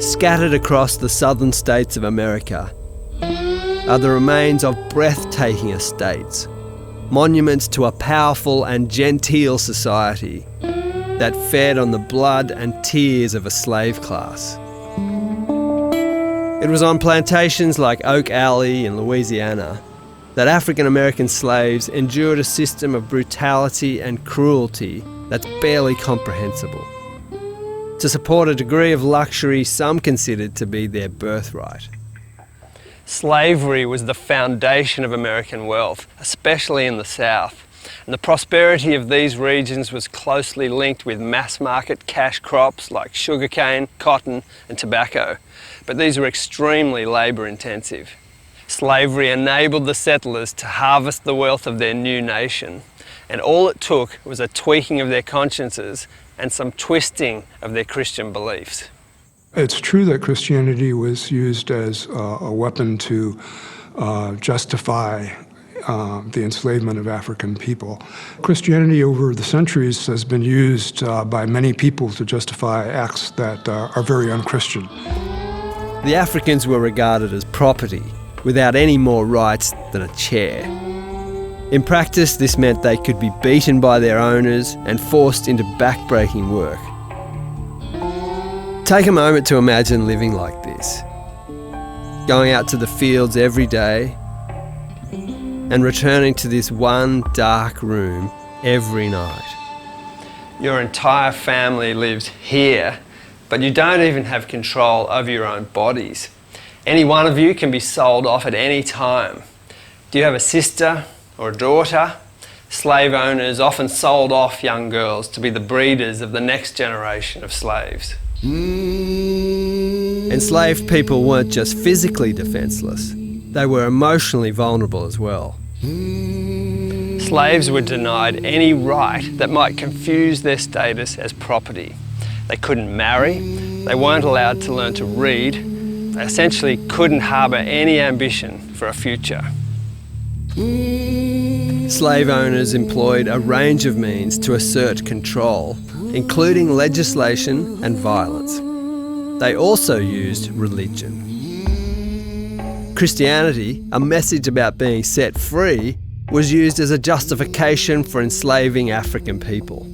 scattered across the southern states of America are the remains of breathtaking estates, monuments to a powerful and genteel society that fed on the blood and tears of a slave class. It was on plantations like Oak Alley in Louisiana that African American slaves endured a system of brutality and cruelty that's barely comprehensible, to support a degree of luxury some considered to be their birthright. Slavery was the foundation of American wealth, especially in the South, and the prosperity of these regions was closely linked with mass-market cash crops like sugarcane, cotton and tobacco, but these were extremely labour-intensive. Slavery enabled the settlers to harvest the wealth of their new nation, and all it took was a tweaking of their consciences and some twisting of their Christian beliefs. It's true that Christianity was used as a weapon to justify the enslavement of African people. Christianity over the centuries has been used by many people to justify acts that are very unchristian. The Africans were regarded as property, without any more rights than a chair. In practice, this meant they could be beaten by their owners and forced into back-breaking work. Take a moment to imagine living like this, going out to the fields every day and returning to this one dark room every night. Your entire family lives here, but you don't even have control over your own bodies. Any one of you can be sold off at any time. Do you have a sister or a daughter? Slave owners often sold off young girls to be the breeders of the next generation of slaves. Enslaved people weren't just physically defenceless, they were emotionally vulnerable as well. Slaves were denied any right that might confuse their status as property. They couldn't marry, they weren't allowed to learn to read, they essentially couldn't harbour any ambition for a future. Slave owners employed a range of means to assert control, including legislation and violence. They also used religion. Christianity, a message about being set free, was used as a justification for enslaving African people.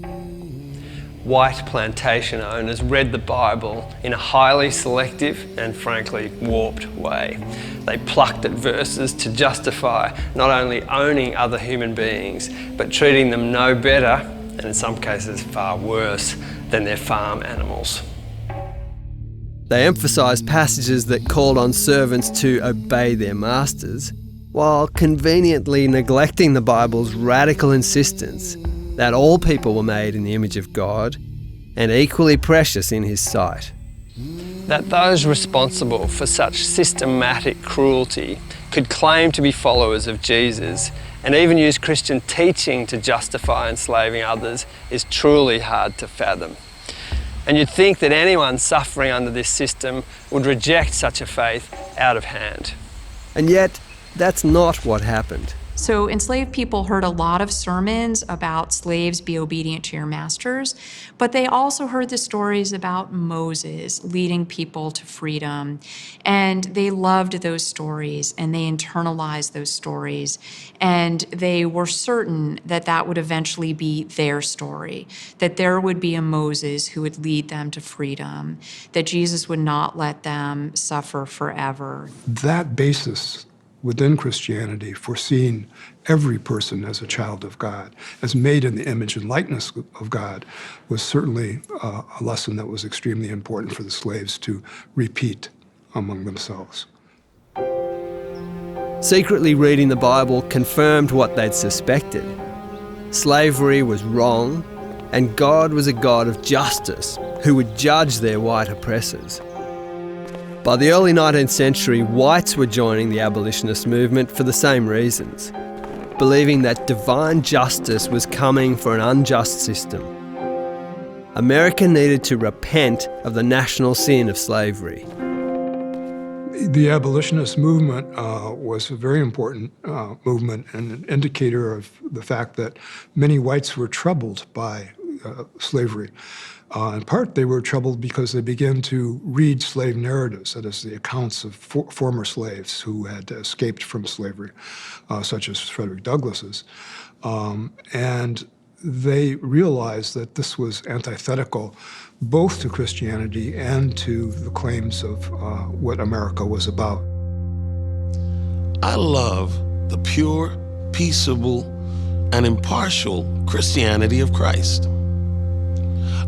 White plantation owners read the Bible in a highly selective and frankly warped way. They plucked at verses to justify not only owning other human beings, but treating them no better, and in some cases far worse, than their farm animals. They emphasised passages that called on servants to obey their masters, while conveniently neglecting the Bible's radical insistence that all people were made in the image of God and equally precious in His sight. That those responsible for such systematic cruelty could claim to be followers of Jesus and even use Christian teaching to justify enslaving others is truly hard to fathom. And you'd think that anyone suffering under this system would reject such a faith out of hand. And yet, that's not what happened. So enslaved people heard a lot of sermons about slaves be obedient to your masters, but they also heard the stories about Moses leading people to freedom. And they loved those stories and they internalized those stories. And they were certain that that would eventually be their story, that there would be a Moses who would lead them to freedom, that Jesus would not let them suffer forever. That basis within Christianity for seeing every person as a child of God, as made in the image and likeness of God, was certainly a lesson that was extremely important for the slaves to repeat among themselves. Secretly reading the Bible confirmed what they'd suspected. Slavery was wrong, and God was a God of justice who would judge their white oppressors. By the early 19th century, whites were joining the abolitionist movement for the same reasons, believing that divine justice was coming for an unjust system. America needed to repent of the national sin of slavery. The abolitionist movement was a very important movement and an indicator of the fact that many whites were troubled by slavery. In part, they were troubled because they began to read slave narratives, that is, the accounts of former slaves who had escaped from slavery, such as Frederick Douglass's. And they realized that this was antithetical both to Christianity and to the claims of what America was about. I love the pure, peaceable, and impartial Christianity of Christ.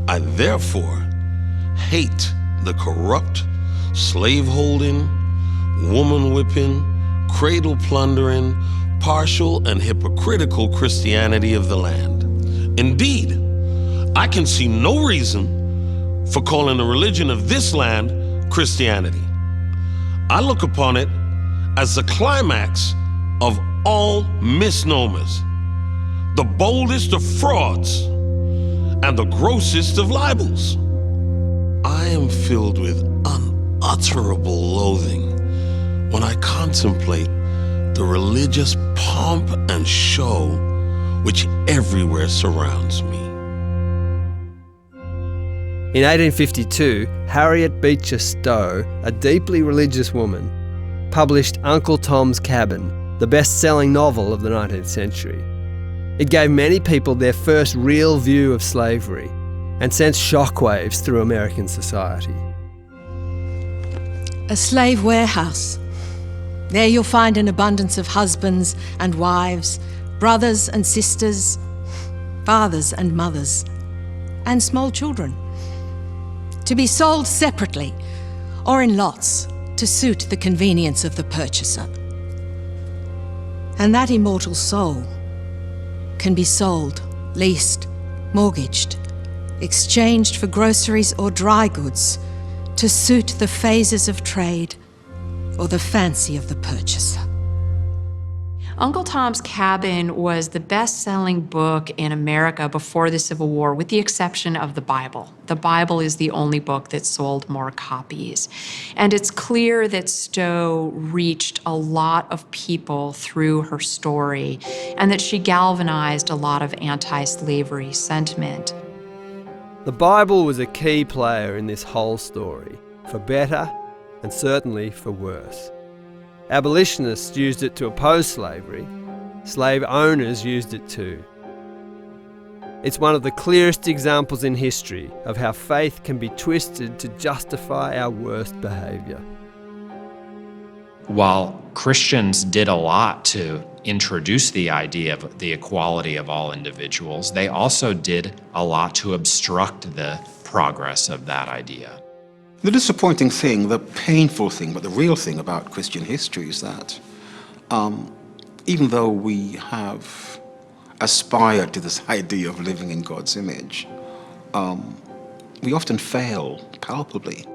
I therefore hate the corrupt, slave-holding, woman-whipping, cradle-plundering, partial and hypocritical Christianity of the land. Indeed, I can see no reason for calling the religion of this land Christianity. I look upon it as the climax of all misnomers, the boldest of frauds, and the grossest of libels. I am filled with unutterable loathing when I contemplate the religious pomp and show which everywhere surrounds me. In 1852, Harriet Beecher Stowe, a deeply religious woman, published Uncle Tom's Cabin, the best-selling novel of the 19th century. It gave many people their first real view of slavery and sent shockwaves through American society. A slave warehouse. There you'll find an abundance of husbands and wives, brothers and sisters, fathers and mothers, and small children, to be sold separately or in lots to suit the convenience of the purchaser. And that immortal soul can be sold, leased, mortgaged, exchanged for groceries or dry goods to suit the phases of trade or the fancy of the purchaser. Uncle Tom's Cabin was the best-selling book in America before the Civil War, with the exception of the Bible. The Bible is the only book that sold more copies. And it's clear that Stowe reached a lot of people through her story, and that she galvanized a lot of anti-slavery sentiment. The Bible was a key player in this whole story, for better and certainly for worse. Abolitionists used it to oppose slavery. Slave owners used it too. It's one of the clearest examples in history of how faith can be twisted to justify our worst behaviour. While Christians did a lot to introduce the idea of the equality of all individuals, they also did a lot to obstruct the progress of that idea. The disappointing thing, the painful thing, but the real thing about Christian history is that even though we have aspired to this idea of living in God's image, we often fail palpably.